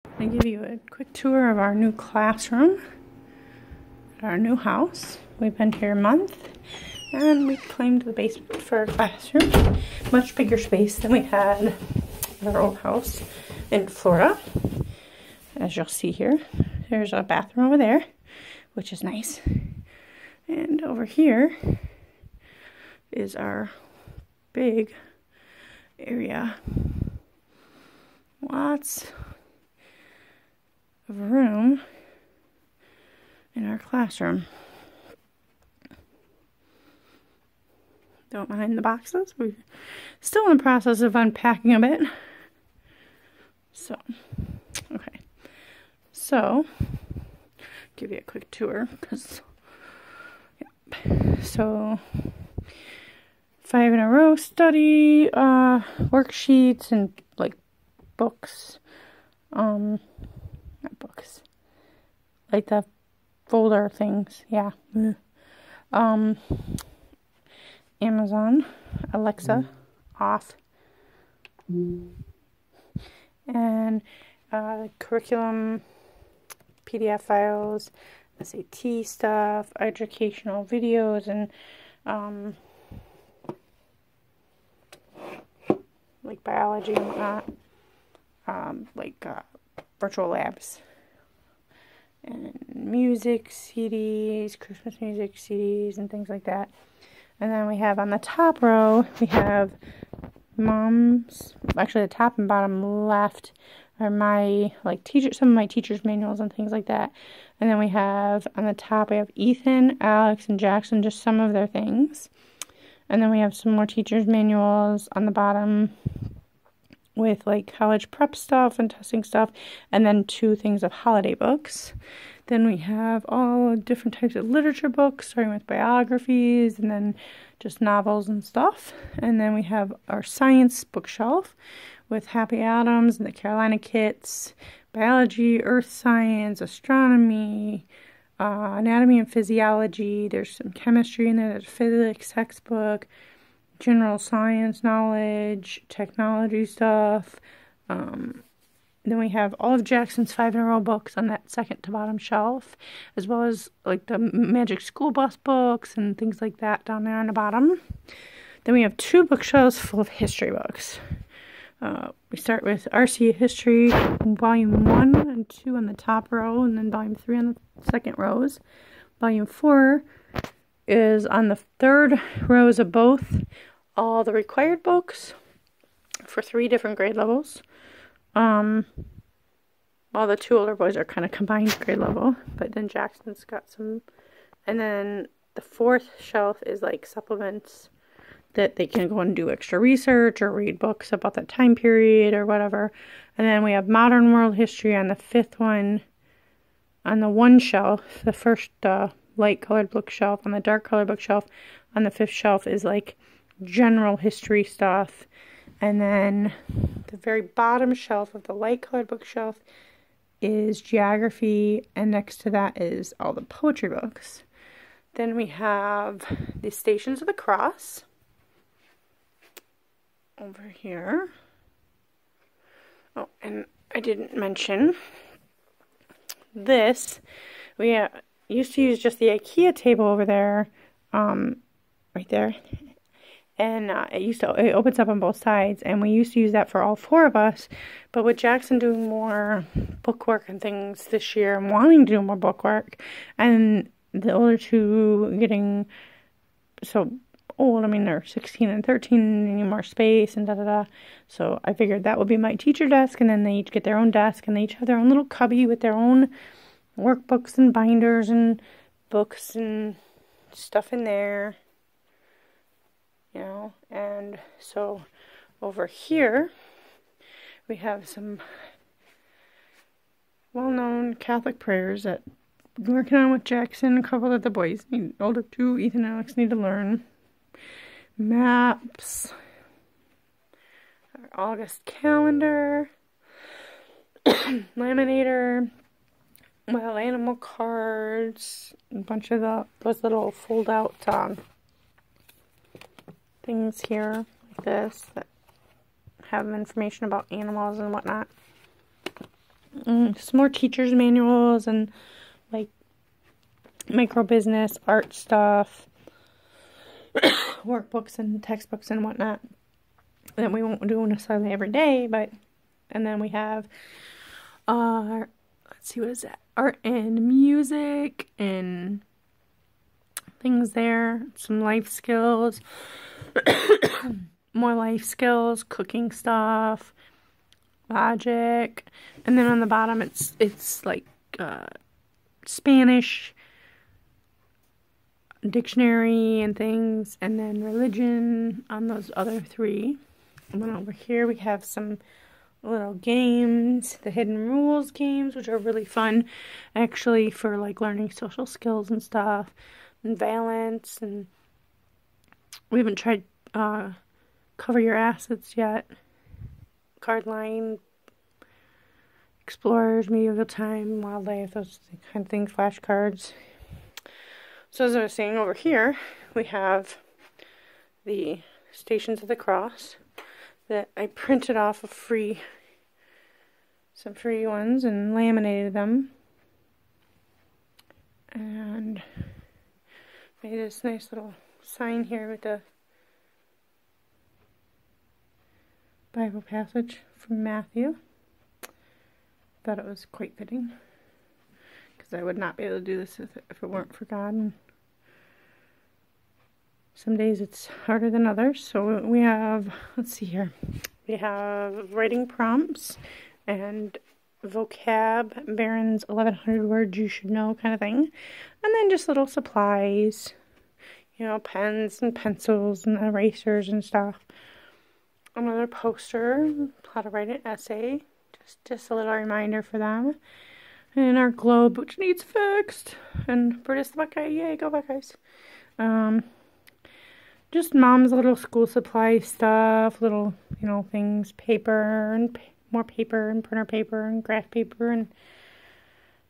I give you a quick tour of our new classroom at our new house. We've been here a month and we claimed the basement for our classroom. Much bigger space than we had at our old house in Florida. As you'll see here, there's a bathroom over there, which is nice. And over here is our big area. Lots of room in our classroom. Don't mind the boxes. We're still in the process of unpacking a bit. So, okay. So, give you a quick tour because, so 5 in a row study, worksheets and like books, not books, like the folder things, yeah. Amazon, Alexa, off, and curriculum, PDF files, SAT stuff, educational videos, and like biology and whatnot, virtual labs, and music CDs, Christmas music CDs, and things like that. And then we have on the top row, we have actually the top and bottom left are my some of my teachers' manuals and things like that. And then we have on the top, we have Ethan, Alex, and Jackson, just some of their things. And then we have some more teachers' manuals on the bottom with like college prep stuff and testing stuff, and then 2 things of holiday books. Then we have all different types of literature books, starting with biographies and then just novels and stuff. And then we have our science bookshelf with Happy Adams and the Carolina Kits, biology, earth science, astronomy, anatomy and physiology. There's some chemistry in there. There's physics textbook, general science knowledge, technology stuff. Then we have all of Jackson's 5 in a row books on that second to bottom shelf, as well as like the Magic School Bus books and things like that down there on the bottom. Then we have 2 bookshelves full of history books. We start with RC History, Volume 1 and 2 on the top row, and then Volume 3 on the second rows. Volume 4 is on the third rows of both, all the required books for 3 different grade levels. All the 2 older boys are kind of combined grade level, but then Jackson's got some, and then the 4th shelf is like supplements that they can go and do extra research or read books about that time period or whatever. And then we have modern world history on the 5th one, on the 1 shelf. The first light colored bookshelf, on the dark colored bookshelf, on the 5th shelf is like general history stuff. And then the very bottom shelf of the light colored bookshelf is geography, and next to that is all the poetry books. Then we have the Stations of the Cross over here. Oh, and I didn't mention this. We used to use just the IKEA table over there, right there. And it opens up on both sides, and we used to use that for all 4 of us. But with Jackson doing more bookwork and things this year, and wanting to do more bookwork, and the older 2 getting so old, I mean, they're 16 and 13, need more space, and da-da-da. So I figured that would be my teacher desk, and then they each get their own desk, and they each have their own little cubby with their own workbooks and binders and books and stuff in there. You know, and so over here we have some well-known Catholic prayers that I'm working on with Jackson, a couple that the boys need, older 2, Ethan and Alex, need to learn. Maps, our August calendar, laminator, wild animal cards, a bunch of those little fold-out things here like this that have information about animals and whatnot. some more teacher's manuals and like micro business, art stuff, workbooks and textbooks and whatnot that we won't do necessarily every day, but, and then we have let's see, what is that? Art and music and things there. Some life skills, more life skills, cooking stuff, logic, and then on the bottom it's like Spanish dictionary and things, and then religion on those other three. And then over here we have some little games, the hidden rules games, which are really fun actually for like learning social skills and stuff, and valence, and we haven't tried cover your assets yet, card line, explorers, medieval time, wildlife, those kind of things, flashcards. So as I was saying, over here we have the Stations of the Cross that I printed off of some free ones and laminated them, and made this nice little sign here with the Bible passage from Matthew. Thought it was quite fitting, because I would not be able to do this if it weren't for God. And some days it's harder than others. So we have, let's see here, we have writing prompts and vocab, Barron's 1100 words you should know kind of thing. And then just little supplies, you know, pens and pencils and erasers and stuff. Another poster, how to write an essay, just a little reminder for them. And our globe, which needs fixed. And Brutus the Buckeye, yay, go Buckeyes. Just mom's little school supply stuff, little, you know, things, paper and more paper and printer paper and graph paper and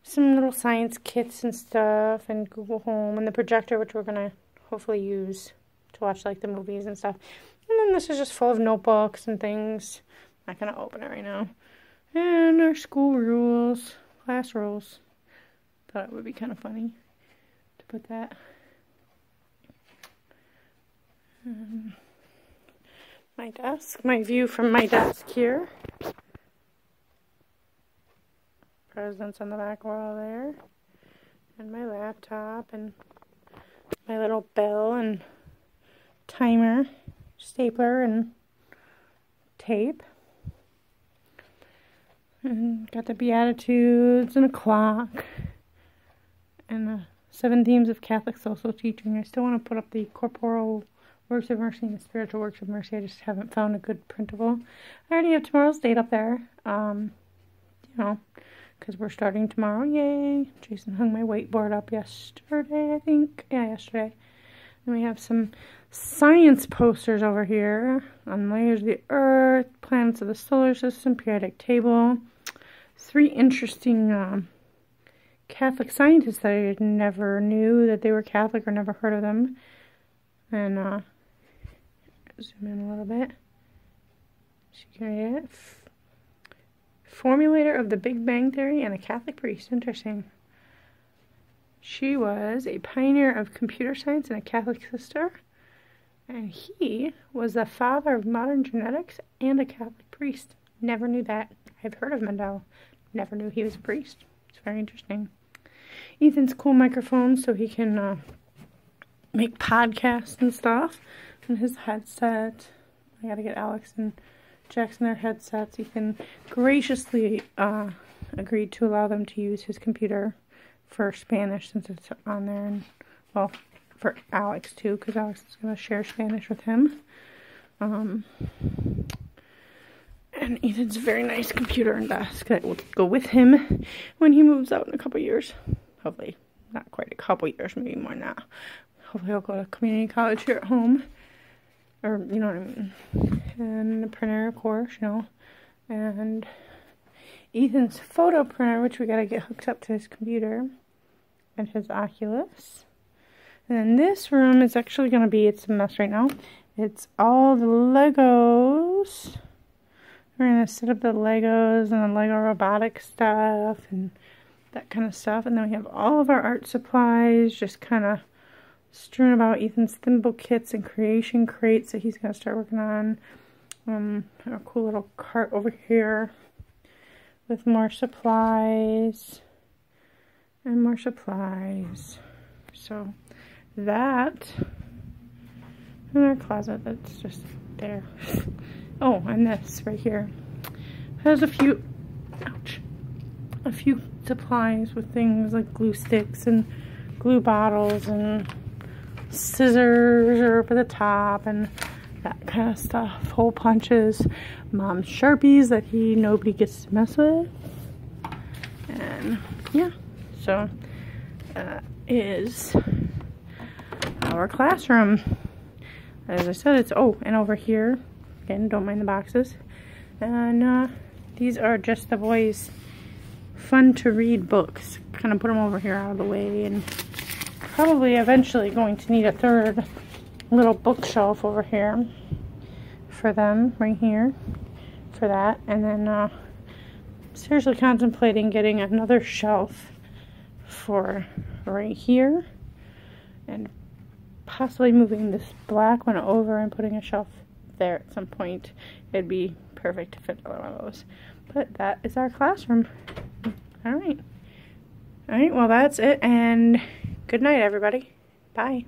some little science kits and stuff, and Google Home and the projector, which we're going to hopefully use to watch like the movies and stuff. And then this is just full of notebooks and things. I'm not going to open it right now. And our school rules, class rules. Thought it would be kind of funny to put that. My desk, my view from my desk here. Presidents on the back wall there. And my laptop and my little bell and timer, stapler and tape. And got the Beatitudes and a clock. And the 7 themes of Catholic social teaching. I still want to put up the corporal works of mercy and the spiritual works of mercy. I just haven't found a good printable. I already have tomorrow's date up there. You know, because we're starting tomorrow. Yay! Jason hung my whiteboard up yesterday, I think. Yeah, yesterday. And we have some science posters over here on layers of the Earth, planets of the solar system, periodic table. 3 interesting Catholic scientists that I never knew that they were Catholic or never heard of them. And zoom in a little bit. So you can read it. Formulator of the Big Bang Theory and a Catholic priest. Interesting. She was a pioneer of computer science and a Catholic sister. And he was the father of modern genetics and a Catholic priest. Never knew that. I've heard of Mendel. Never knew he was a priest. It's very interesting. Ethan's cool microphone so he can make podcasts and stuff. And his headset. I gotta get Alex and Jackson their headsets. Ethan graciously agreed to allow them to use his computer for Spanish since it's on there. And, well, for Alex too, because Alex is going to share Spanish with him. And Ethan's a very nice computer and desk that will go with him when he moves out in a couple years. Hopefully, not quite a couple years, maybe more than that. Hopefully he'll go to community college here at home. Or, you know what I mean. And the printer, of course, you know. And Ethan's photo printer, which we got to get hooked up to his computer. And his Oculus. And then this room is actually going to be, it's a mess right now. It's all the Legos. We're going to set up the Legos and the Lego robotic stuff and that kind of stuff. And then we have all of our art supplies just kind of strewn about. Ethan's thimble kits and creation crates that he's going to start working on. A cool little cart over here with more supplies and more supplies. So that in our closet, that's just there. Oh, and this right here has a few supplies with things like glue sticks and glue bottles and scissors are up at the top and that kind of stuff. Hole punches, Mom's Sharpies that nobody gets to mess with. And yeah, so that is our classroom. As I said, it's, oh, and over here, again, don't mind the boxes. And these are just the boys' fun to read books. Kind of put them over here out of the way, and probably eventually going to need a third little bookshelf over here for them, right here, for that. And then seriously contemplating getting another shelf for right here, and possibly moving this black one over and putting a shelf there at some point. It'd be perfect to fit another one of those. But that is our classroom. Alright, well, that's it, and good night, everybody. Bye.